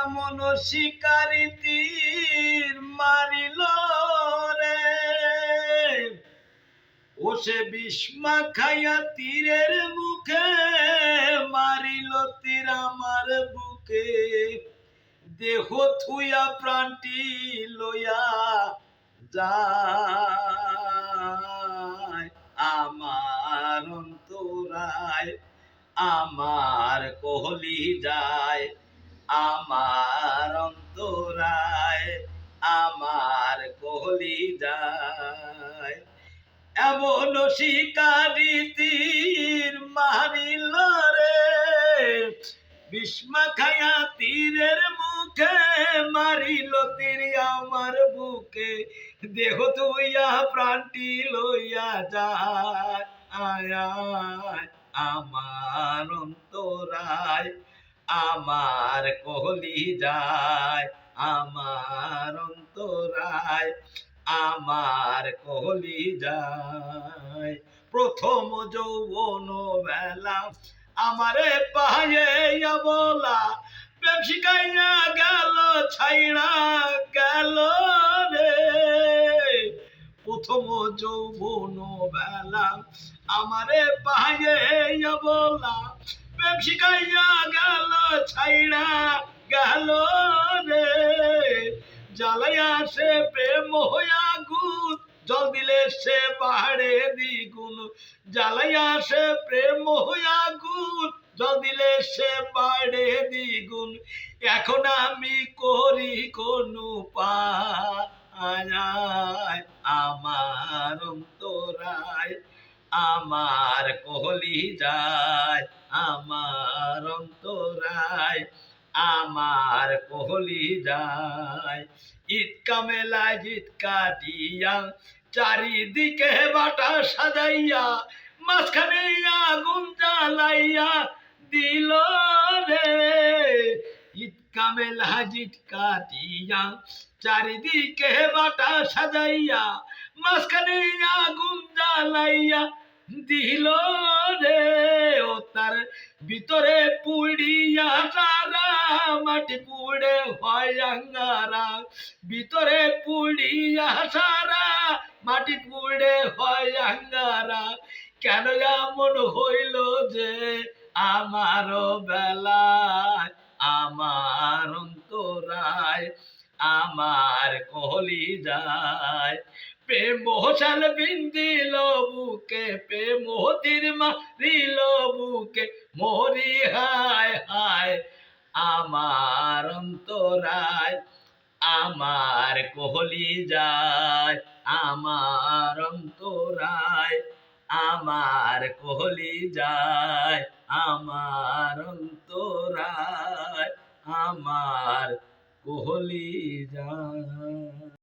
এমন শিকারি তীর মারিল রে, ও সে বিস্মা খাইয়া তীরের মুখে মারিল তীর আমার বুকে, দেহ থুইয়া প্রাণটি লইয়া যায় আমার অন্তরায়, আমার কহলি যায় আমার অন্তরায়, আমার কহলি যায়। এমন শিকারি তীর মারিল রে, বিস্মা খায়া তীরের মুখে মারিল তীর আমার বুকে, দেহ তুইয়া প্রাণটি লইয়া যায় আমার অন্তরায়, আমার কহলি যায় আমার অন্তরায়, আমার কহলি যায়। প্রথম যৌবন বেলা আমারে পাইয়া বলা, প্রেম শিখাইয়া গেল ছাইড়া গেল রে, প্রথম যৌবন বেলা আমারে পাইয়া বলা, প্রেম শিখাইয়া গেল ছাইড়া গেল রে, জ্বালাইয়া সে প্রেম হইয়া গুণ, জল দিলে সে বাড়ে দ্বিগুণ, জ্বালাইয়া সে প্রেম হইয়া গুণ, জল দিলে সে বাড়ে দ্বিগুণ, এখন আমি করি কোন উপায় আমার অন্তরায়, আমার কহলি যায় আমার অন্তরায়, আমার কহলি যায়। ঈদ কামেলায় ঈদ কাটিয়া চারিদিকে বাটা সাজাইয়া, মাঝখানে আগুন জ্বালাইয়া দিল রে, ঈদ কামেলা ঈদ কাটিয়া চারিদিকে বাটা সাজাইয়া, মাঝখানে আগুন জ্বালাইয়া দিল রে, ও তার ভিতরে পুড়িয়া সারা মাটি পুড়ে হয় আঙ্গারা, ভিতরে পুড়িয়া সারা মাটি পুড়ে হয় আঙ্গারা, কেন এমন হইল যে আমার বেলায়, আমার অন্তরায়, আমার কহলি যায়। প্রেম মশাল বিন্দিল বুকে, প্রেম তীর মারিল বুকে, মরি হায় হায় আমার অন্তরায়, আমার কহলি যায় আমার অন্তরায়, আমার কহলি যায় আমার অন্তরায়, আমার কহলি যায়।